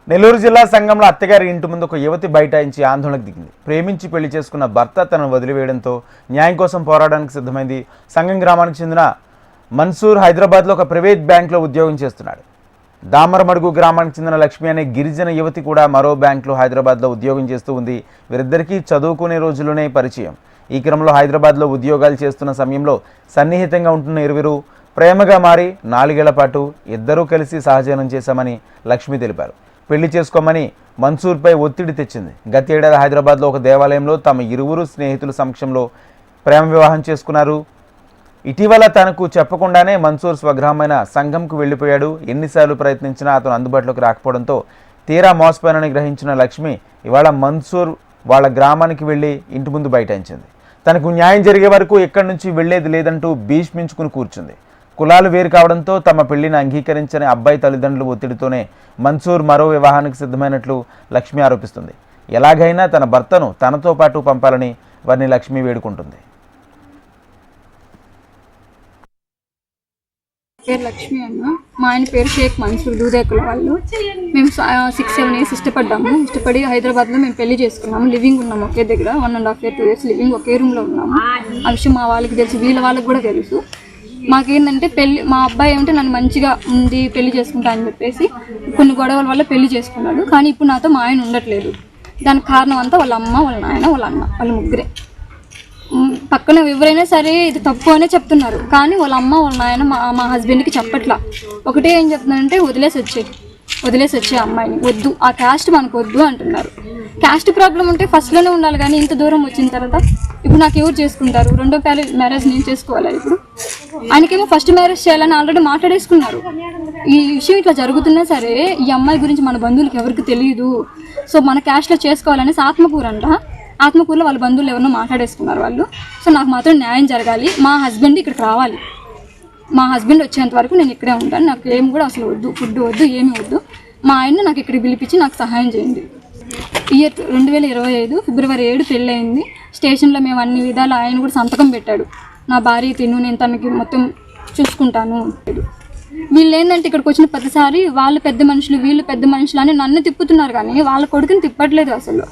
నెల్లూరు జిల్లా సంఘంలో అత్తగారి ఇంటి ముందు ఒక యువతి బైఠాయించి ఆందోళనకు దిగింది. ప్రేమించి పెళ్లి చేసుకున్న భర్త తనను వదిలివేయడంతో న్యాయం కోసం పోరాడడానికి సిద్ధమైంది. సంఘం గ్రామానికి చెందిన మన్సూర్ హైదరాబాద్లో ఒక ప్రైవేట్ బ్యాంకులో ఉద్యోగం చేస్తున్నాడు. దామరమడుగు గ్రామానికి చెందిన లక్ష్మి అనే గిరిజన యువతి కూడా మరో బ్యాంకులో హైదరాబాద్లో ఉద్యోగం చేస్తూ ఉంది. వీరిద్దరికీ చదువుకునే రోజుల్లోనే పరిచయం. ఈ క్రమంలో హైదరాబాద్లో ఉద్యోగాలు చేస్తున్న సమయంలో సన్నిహితంగా ఉంటున్న ఇరువురు ప్రేమగా మారి 4 ఏళ్ల పాటు ఇద్దరూ కలిసి సహజీవనం చేశామని లక్ష్మి తెలిపారు. పెళ్లి చేసుకోమని మన్సూర్పై ఒత్తిడి తెచ్చింది. గత ఏడాది హైదరాబాద్లో ఒక దేవాలయంలో తమ ఇరువురు స్నేహితుల సమక్షంలో ప్రేమ వివాహం చేసుకున్నారు. ఇటీవల తనకు చెప్పకుండానే మన్సూర్ స్వగ్రామైన సంఘంకు వెళ్ళిపోయాడు. ఎన్నిసార్లు ప్రయత్నించినా అతను అందుబాటులోకి రాకపోవడంతో తీరా మోసపోయానని గ్రహించిన లక్ష్మి ఇవాళ మన్సూర్ వాళ్ళ గ్రామానికి వెళ్ళి ఇంటి ముందు బైఠాయించింది. తనకు న్యాయం జరిగే వరకు ఇక్కడి నుంచి వెళ్లేది లేదంటూ భీష్మించుకుని కూర్చుంది. కులాలు వేరు కావడంతో తమ పెళ్లిని అంగీకరించని అబ్బాయి తల్లిదండ్రుల ఒత్తిడితోనే మన్సూర్ మరో వివాహానికి సిద్ధమైనట్లు లక్ష్మి ఆరోపిస్తుంది. ఎలాగైనా తన భర్తను తనతో పాటు పంపాలని వారిని లక్ష్మి వేడుకుంటుంది. పేరు లక్ష్మి అన్న, మా ఆయన పేరు షేక్ మన్సూర్. దూదేకుల వాళ్ళు. మేము 6-7 ఇయర్స్ ఇష్టపడి హైదరాబాద్లో మేము పెళ్లి చేసుకున్నాము. లివింగ్ ఉన్నాము ఒకే దగ్గర 1.5 years 2 years లివింగ్ ఒకే రూమ్లో ఉన్నాము. ఆ విషయం మా వాళ్ళకి తెలుసు, వీళ్ళ వాళ్ళకి కూడా తెలుసు. మాకేంటంటే మా అబ్బాయి ఏమంటే నన్ను మంచిగా ఉంది పెళ్లి చేసుకుంటా అని చెప్పేసి కొన్ని గొడవల వల్ల పెళ్లి చేసుకున్నాడు. కానీ ఇప్పుడు నాతో మా ఆయన ఉండట్లేదు. దానికి కారణం అంతా వాళ్ళ అమ్మ, వాళ్ళ నాయన, వాళ్ళ అన్న, వాళ్ళ ముగ్గురే. పక్కన ఎవరైనా సరే ఇది తప్పు అనే చెప్తున్నారు, కానీ వాళ్ళ అమ్మ వాళ్ళ నాయన మా హస్బెండ్కి చెప్పట్లా. ఒకటే ఏం చెప్తున్నారంటే వదిలేసి వచ్చే అమ్మాయిని వద్దు, ఆ క్యాస్ట్ మనకు వద్దు అంటున్నారు. క్యాస్ట్ ప్రాబ్లం ఉంటే ఫస్ట్లోనే ఉండాలి, కానీ ఇంత దూరం వచ్చిన తర్వాత ఇప్పుడు నాకు ఎవరు చేసుకుంటారు? రెండో మ్యారేజ్ నేను చేసుకోవాలా? ఇప్పుడు ఆయనకేమో ఫస్ట్ మ్యారేజ్ చేయాలని ఆల్రెడీ మాట్లాడేసుకున్నారు. ఈ విషయం ఇట్లా జరుగుతున్నా సరే ఈ అమ్మాయి గురించి మన బంధువులకి ఎవరికి తెలియదు. సో మన క్యాస్ట్లో చేసుకోవాలనేసి ఆత్మకూరులో వాళ్ళ బంధువులు ఎవరినో మాట్లాడేసుకున్నారు వాళ్ళు. సో నాకు మాత్రం న్యాయం జరగాలి. మా హస్బెండ్ ఇక్కడికి రావాలి. మా హస్బెండ్ వచ్చేంత వరకు నేను ఇక్కడే ఉంటాను. నాకు ఏం కూడా అసలు వద్దు, ఫుడ్ వద్దు, ఏమి వద్దు. మా ఆయన్ని నాకు ఇక్కడికి పిలిపించి నాకు సహాయం చేయండి. ఇయర్ 2025 ఫిబ్రవరి 7 పెళ్ళయింది. స్టేషన్లో మేము అన్ని విధాలు ఆయన కూడా సంతకం పెట్టాడు. నా భార్య నేను తనకి మొత్తం చూసుకుంటాను. వీళ్ళు ఏంటంటే ఇక్కడికి వచ్చిన ప్రతిసారి వాళ్ళు పెద్ద మనుషులు, వీళ్ళు పెద్ద మనుషులు అని నన్ను తిప్పుతున్నారు, కానీ వాళ్ళ కొడుకుని తిప్పట్లేదు అసలు.